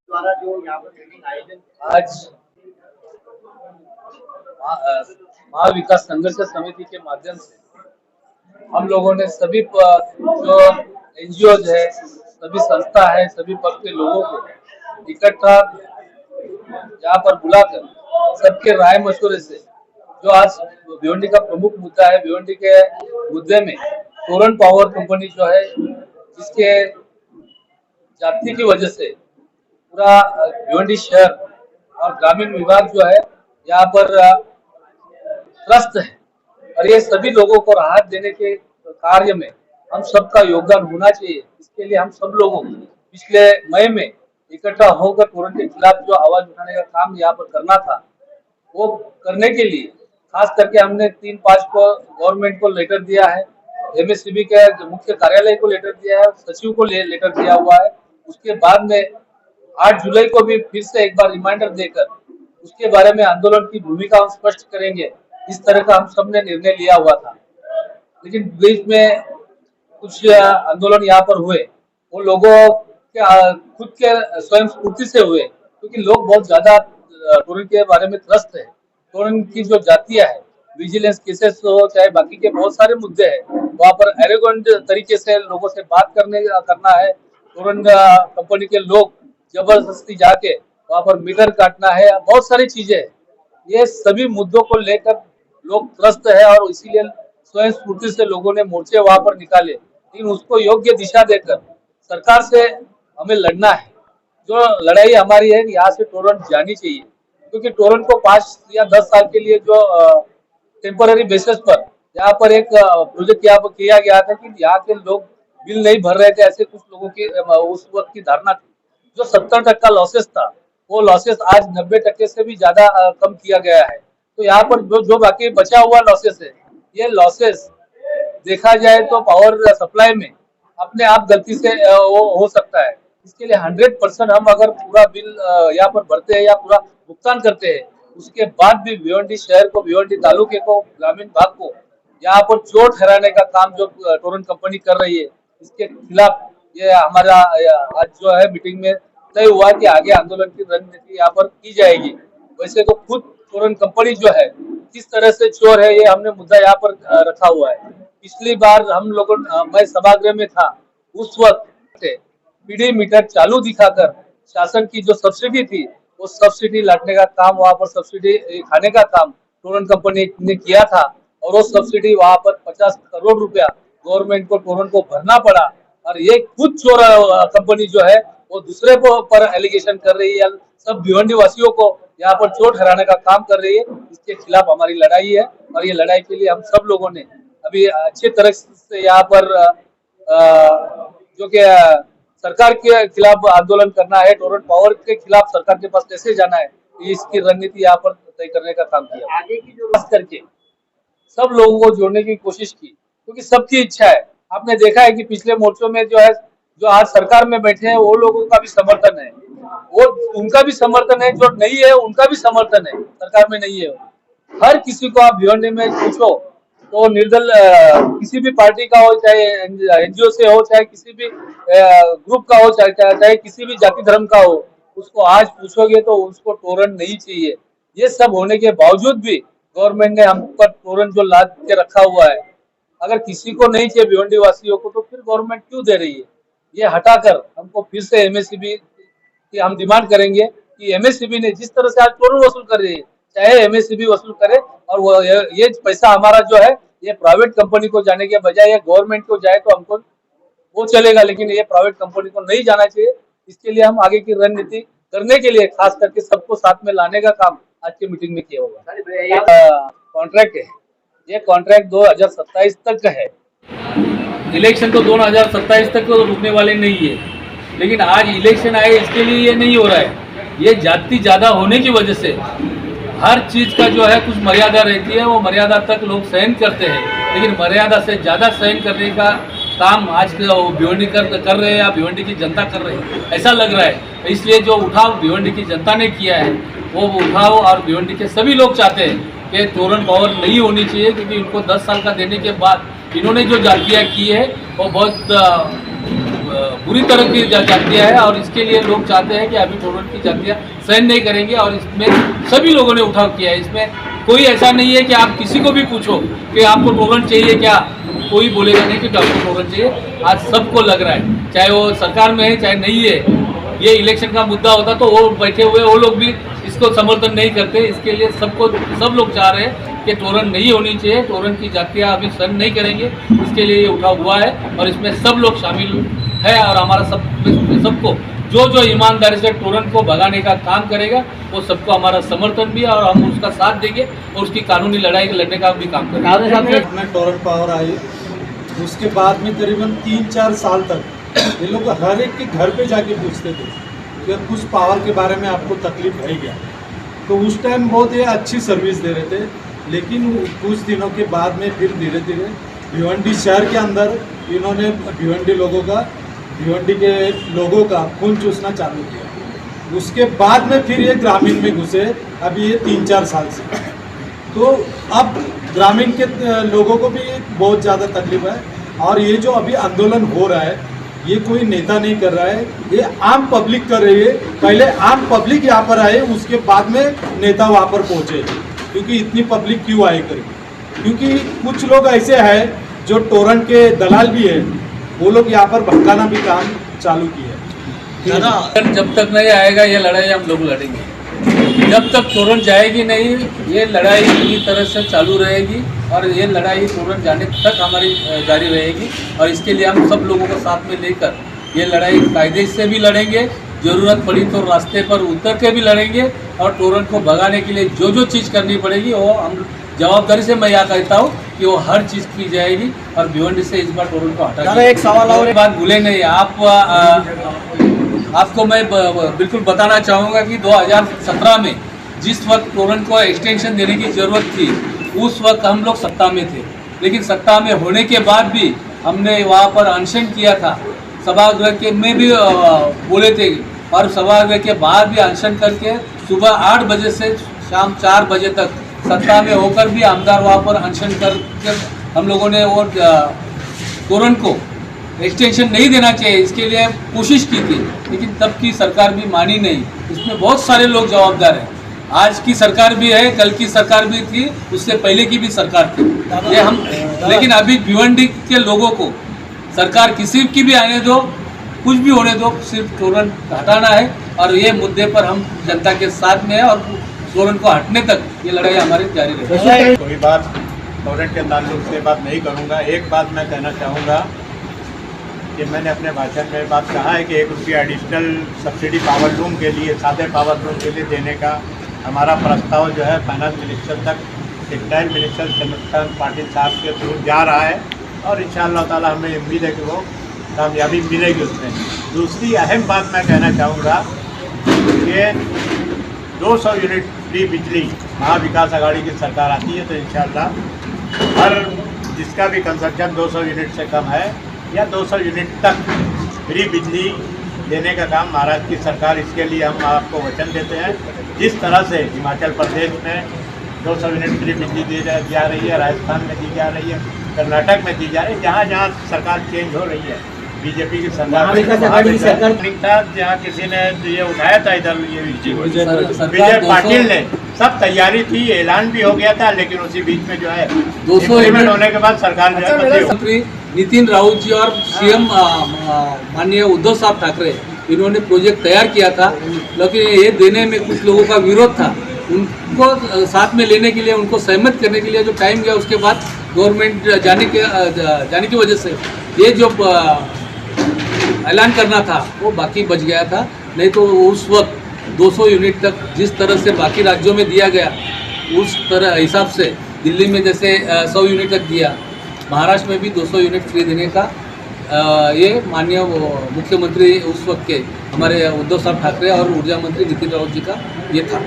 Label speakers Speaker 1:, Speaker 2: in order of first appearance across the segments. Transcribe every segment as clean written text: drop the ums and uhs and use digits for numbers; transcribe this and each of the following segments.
Speaker 1: द्वारा जो यहाँ पर मीटिंग आयोजन
Speaker 2: आज महाविकास संघर्ष समिति के माध्यम से हम लोगों ने सभी जो एनजीओ है, सभी संस्था है, सभी पक्ष के लोगों को इकट्ठा यहाँ पर बुलाकर सबके राय मशवरे से जो आज भिवंडी का प्रमुख मुद्दा है, भिवंडी के मुद्दे में टोरंट पावर कंपनी जो है, जिसके जाति की वजह से पूरा भिवंडी शहर और ग्रामीण विभाग जो है यहाँ पर त्रस्त है, और ये सभी लोगों को राहत देने के कार्य में हम सबका योगदान होना चाहिए। इसके लिए हम सब लोगों को पिछले मई में इकट्ठा होकर टोरंट के खिलाफ जो आवाज उठाने का काम यहाँ पर करना था, वो करने के लिए खास करके हमने 3-5 को गवर्नमेंट को लेटर दिया है, एमएससीबी के मुख्य कार्यालय को लेटर दिया है, सचिव को लेटर दिया हुआ है। उसके बाद में 8 जुलाई को भी फिर से एक बार रिमाइंडर देकर उसके बारे में आंदोलन की भूमिका हम स्पष्ट करेंगे। इस तरह का हम सब ने निर्णय लिया हुआ था, लेकिन बीच में कुछ आंदोलन यहाँ पर हुए, वो लोगों के खुद के स्वयं स्फूर्ति से हुए, क्योंकि लोग बहुत ज्यादा टोरंट के बारे में त्रस्त है। टोरंट की जो जातियां है, विजिलेंस केसेस हो चाहे बाकी के बहुत सारे मुद्दे हैं, वहाँ पर एरोगेंट तरीके से लोगों से बात करना है। टोरंट कंपनी के लोग जबरदस्ती जाके वहाँ पर मीटर काटना है, बहुत सारी चीजें हैं। ये सभी मुद्दों को लेकर लोग त्रस्त है और इसीलिए स्वयं स्फूर्ति से लोगों ने मोर्चे वहां पर निकाले, लेकिन उसको योग्य दिशा देकर सरकार से हमें लड़ना है। जो लड़ाई हमारी है, यहाँ से टोरंट जानी चाहिए, क्योंकि टोरंट को 5 या 10 साल के लिए जो टेम्पररी बेसिस पर यहाँ पर एक प्रोजेक्ट यहाँ पर किया गया था कि यहाँ के लोग बिल नहीं भर रहे थे, ऐसे कुछ लोगों की उस वक्त की धारणा थी। जो 70% लॉसेस था, वो लॉसेस आज 90% से भी ज्यादा कम किया गया है। तो यहाँ पर जो बाकी बचा हुआ लॉसेस है, ये लॉसेस देखा जाए तो पावर सप्लाई में अपने आप गलती से वो हो सकता है। इसके लिए 100% हम अगर पूरा बिल यहाँ पर भरते हैं या पूरा भुगतान करते हैं, उसके बाद भी भिवंडी शहर को, भिवंडी तालुके को, ग्रामीण भाग को यहाँ पर चोर ठहराने का काम जो टोरंट कंपनी कर रही है, इसके खिलाफ ये हमारा आज जो है मीटिंग में तय हुआ कि आगे आंदोलन की रणनीति यहाँ पर की जाएगी। वैसे तो खुद टोरंट कंपनी जो है किस तरह से चोर है, ये हमने मुद्दा यहाँ पर रखा हुआ है। पिछली बार हम लोगों मैं सभागृह में था, उस वक्त पीडी मीटर चालू दिखाकर शासन की जो सब्सिडी थी, वो सब्सिडी लाटने का काम, वहाँ पर सब्सिडी खाने का काम टोरंट कंपनी ने किया था, और वो सब्सिडी वहाँ पर 50 करोड़ रुपया गवर्नमेंट को, टोरंट को भरना पड़ा। और ये खुद चोर कंपनी जो है वो दूसरे को पर एलिगेशन कर रही है, सब भिवंडी वासियों को यहाँ पर चोर ठहराने का काम कर रही है। इसके खिलाफ हमारी लड़ाई है, और ये लड़ाई के लिए हम सब लोगों ने अभी अच्छे तरह से यहाँ पर जो कि सरकार के खिलाफ आंदोलन करना है, टोरंट पावर के खिलाफ सरकार के पास कैसे जाना है, इसकी रणनीति यहाँ पर तय करने का काम किया।
Speaker 1: आगे की जो
Speaker 2: खास करके सब लोगों को जोड़ने की कोशिश की, क्योंकि सबकी इच्छा है। आपने देखा है कि पिछले मोर्चों में जो है, जो आज सरकार में बैठे हैं, वो लोगों का भी समर्थन है, वो उनका भी समर्थन है, जो नहीं है उनका भी समर्थन है, सरकार में नहीं है। हर किसी को आप भिवंडी में पूछो तो निर्दल किसी भी पार्टी का हो, चाहे एनजीओ से हो, चाहे किसी भी ग्रुप का हो, चाहे किसी भी जाति धर्म का हो, उसको आज पूछोगे तो उसको टोरंट नहीं चाहिए। ये सब होने के बावजूद भी गवर्नमेंट ने हम पर टोरंट जो लाद के रखा हुआ है, अगर किसी को नहीं चाहिए भिवंडी वासियों को, तो फिर गवर्नमेंट क्यों दे रही है? ये हटाकर हमको फिर से एमएससीबी की हम डिमांड करेंगे कि एमएससीबी ने जिस तरह से आज टोरंट वसूल कर रही है, चाहे एमएससीबी वसूल करे, और वो ये पैसा हमारा जो है ये प्राइवेट कंपनी को जाने के बजाय ये गवर्नमेंट को जाए तो हमको वो चलेगा, लेकिन ये प्राइवेट कंपनी को नहीं जाना चाहिए। इसके लिए हम आगे की रणनीति करने के लिए खास करके सबको साथ में लाने का काम आज की मीटिंग में किया होगा। कॉन्ट्रैक्ट है, ये कॉन्ट्रैक्ट 2027 तक का है। इलेक्शन तो 2027 तक तो रुकने वाले नहीं है, लेकिन आज इलेक्शन आए इसके लिए ये नहीं हो रहा है। ये जाति ज़्यादा होने की वजह से हर चीज़ का जो है कुछ मर्यादा रहती है, वो मर्यादा तक लोग सहन करते हैं, लेकिन मर्यादा से ज़्यादा सहन करने का काम आज भिवंडी कर रहे हैं या भिवंडी की जनता कर रही है, ऐसा लग रहा है। इसलिए जो उठाव भिवंडी की जनता ने किया है, वो उठाव और भिवंडी के सभी लोग चाहते हैं कि टोरंट पावर नहीं होनी चाहिए, क्योंकि इनको 10 साल का देने के बाद इन्होंने जो जातियाँ की है वो बहुत बुरी तरह की जातियाँ है और इसके लिए लोग चाहते हैं कि अभी टोरंट की जातियाँ सहन नहीं करेंगे और इसमें सभी लोगों ने उठाव किया है। इसमें कोई ऐसा नहीं है कि आप किसी को भी पूछो कि आपको टोरंट चाहिए क्या, कोई बोलेगा नहीं कि आपको टोरंट चाहिए। आज सबको लग रहा है, चाहे वो सरकार में है चाहे नहीं है। ये इलेक्शन का मुद्दा होता तो वो बैठे हुए वो लोग भी इसको समर्थन नहीं करते। इसके लिए सब लोग चाह रहे हैं कि टोरंट नहीं होनी चाहिए। टोरंट की जातियाँ अभी सहन नहीं करेंगे, इसके लिए ये उठाव हुआ है और इसमें सब लोग शामिल है और हमारा सबको जो ईमानदारी से टोरंट को भगाने का काम करेगा वो सबको हमारा समर्थन भी है और हम उसका साथ देंगे और उसकी कानूनी लड़ाई लड़ने का भी काम करेंगे।
Speaker 3: में टोरंट पावर आई, उसके बाद में करीबन 3-4 साल तक ये लोग हर एक के घर पे जाके पूछते थे कि कुछ पावर के बारे में आपको तकलीफ है क्या। तो उस टाइम बहुत ये अच्छी सर्विस दे रहे थे, लेकिन कुछ दिनों के बाद में फिर धीरे धीरे भिवंडी शहर के अंदर इन्होंने भिवंडी के लोगों का खून चूसना चालू किया। उसके बाद में फिर ये ग्रामीण में घुसे, अभी ये 3-4 साल से। तो अब ग्रामीण के लोगों को भी बहुत ज़्यादा तकलीफ है और ये जो अभी आंदोलन हो रहा है ये कोई नेता नहीं कर रहा है, ये आम पब्लिक कर रही है। पहले आम पब्लिक यहाँ पर आए, उसके बाद में नेता वहाँ पर पहुँचे। क्योंकि इतनी पब्लिक क्यों आए करेगी, क्योंकि कुछ लोग ऐसे हैं जो टोरंट के दलाल भी है, वो लोग यहाँ पर भटकाना भी काम चालू किया है।
Speaker 2: जब तक नहीं आएगा ये लड़ाई हम लोग लड़ेंगे। जब तक टोरंट जाएगी नहीं ये लड़ाई पूरी तरह से चालू रहेगी और ये लड़ाई टोरंट जाने तक हमारी जारी रहेगी। और इसके लिए हम सब लोगों को साथ में लेकर ये लड़ाई कायदे से भी लड़ेंगे, ज़रूरत पड़ी तो रास्ते पर उतर के भी लड़ेंगे और टोरंट को भगाने के लिए जो चीज़ करनी पड़ेगी वो हम जवाबदारी से मैं यहाँ कहता हूँ कि वो हर चीज़ की जाएगी और भिवंडी से इस बार टोरंट को हटा।
Speaker 1: एक सवाल और
Speaker 2: बात भूले नहीं, आपको मैं बिल्कुल बताना चाहूँगा कि 2017 में जिस वक्त टोरंट को एक्सटेंशन देने की ज़रूरत थी उस वक्त हम लोग सत्ता में थे, लेकिन सत्ता में होने के बाद भी हमने वहाँ पर अनशन किया था। सभागृह के में भी बोले थे और सभागृह के बाद भी अनशन करके सुबह 8 बजे से शाम 4 बजे तक सत्ता में होकर भी आमदार वहाँ पर अनशन करके हम लोगों ने वो टोरंट को एक्सटेंशन नहीं देना चाहिए इसके लिए कोशिश की थी, लेकिन तब की सरकार भी मानी नहीं। इसमें बहुत सारे लोग जवाबदार हैं, आज की सरकार भी है, कल की सरकार भी थी, उससे पहले की भी सरकार थी ये हम। लेकिन अभी भिवंडी के लोगों को सरकार किसी की भी आने दो, कुछ भी होने दो, सिर्फ टोरंट हटाना है और ये मुद्दे पर हम जनता के साथ में है और टोरंट को हटने तक ये लड़ाई हमारी जारी रहेगी।
Speaker 3: कोई बात टोरंट के ताल्लुक से बात नहीं करूँगा। एक बात मैं कहना चाहूँगा कि मैंने अपने भाषण में बात कहा है कि 1 रुपया एडिशनल सब्सिडी पावर लूम के लिए, सादे पावर लूम के लिए देने का हमारा प्रस्ताव जो है फाइनेंस मिनिस्टर तक, टेक्सटाइल मिनिस्टर चंद्रकांत पाटिल साहब के थ्रू जा रहा है और इंशाअल्लाह ताला हमें उम्मीद है कि वो कामयाबी मिलेगी उसमें। दूसरी अहम बात मैं कहना चाहूँगा कि 200 यूनिट फ्री बिजली महाविकास आघाड़ी की सरकार आती है तो इंशाअल्लाह हर जिसका भी कंजम्पशन 200 यूनिट से कम है या 200 यूनिट तक फ्री बिजली देने का काम महाराष्ट्र की सरकार, इसके लिए हम आपको वचन देते हैं। जिस तरह से हिमाचल प्रदेश में 200 यूनिट फ्री बिजली दी जा रही है, राजस्थान में दी जा रही है, कर्नाटक में दी जा रही है, जहाँ जहाँ सरकार चेंज हो रही है बीजेपी की सरकार था, जहाँ किसी ने ये उठाया था इधर ये विजय पाटिल ने, सब तैयारी थी, ऐलान भी हो गया था, लेकिन उसी बीच में जो है
Speaker 2: 200
Speaker 3: इम्प्लीमेंट होने के बाद सरकार जो है
Speaker 2: मंत्री नितिन राऊत जी और सीएम माननीय उद्धव साहब ठाकरे इन्होंने प्रोजेक्ट तैयार किया था, लेकिन ये देने में कुछ लोगों का विरोध था। उनको साथ में लेने के लिए, उनको सहमत करने के लिए जो टाइम गया, उसके बाद गवर्नमेंट जाने की वजह से ये जो ऐलान करना था वो बाकी बच गया था। नहीं तो उस वक्त 200 यूनिट तक जिस तरह से बाकी राज्यों में दिया गया उस तरह हिसाब से दिल्ली में जैसे 100 यूनिट तक दिया, महाराष्ट्र में भी 200 यूनिट फ्री देने का ये माननीय मुख्यमंत्री उस वक्त के हमारे उद्धव साहब ठाकरे और ऊर्जा मंत्री नितिन राऊत जी का ये था।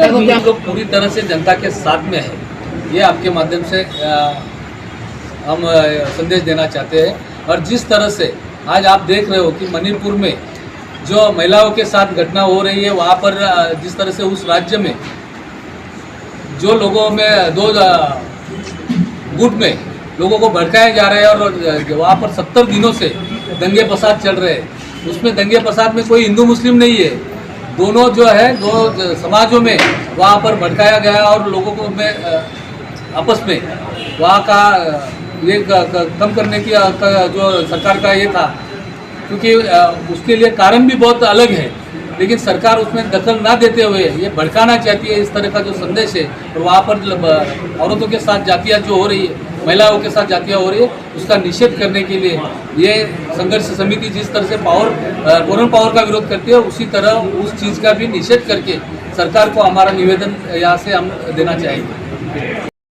Speaker 2: हम लोग पूरी तरह से जनता के साथ में है, ये आपके माध्यम से हम संदेश देना चाहते हैं। और जिस तरह से आज आप देख रहे हो कि मणिपुर में जो महिलाओं के साथ घटना हो रही है, वहाँ पर जिस तरह से उस राज्य में जो लोगों में 2 गुट में लोगों को भड़काए जा रहे हैं और वहाँ पर 70 दिनों से दंगे फसाद चल रहे हैं, उसमें दंगे फसाद में कोई हिंदू मुस्लिम नहीं है, दोनों जो है दो समाजों में वहाँ पर भड़काया गया और लोगों को में आपस में वहाँ का ये कम करने की जो सरकार का ये था, क्योंकि उसके लिए कारण भी बहुत अलग है, लेकिन सरकार उसमें दखल ना देते हुए ये भड़काना चाहती है। इस तरह का जो संदेश है और वहाँ पर औरतों के साथ जातियाँ जो हो रही है, महिलाओं के साथ जातियाँ हो रही है, उसका निषेध करने के लिए ये संघर्ष समिति जिस तरह से फॉरेन पावर का विरोध करती है, उसी तरह उस चीज़ का भी निषेध करके सरकार को हमारा निवेदन यहाँ से हम देना चाहेंगे।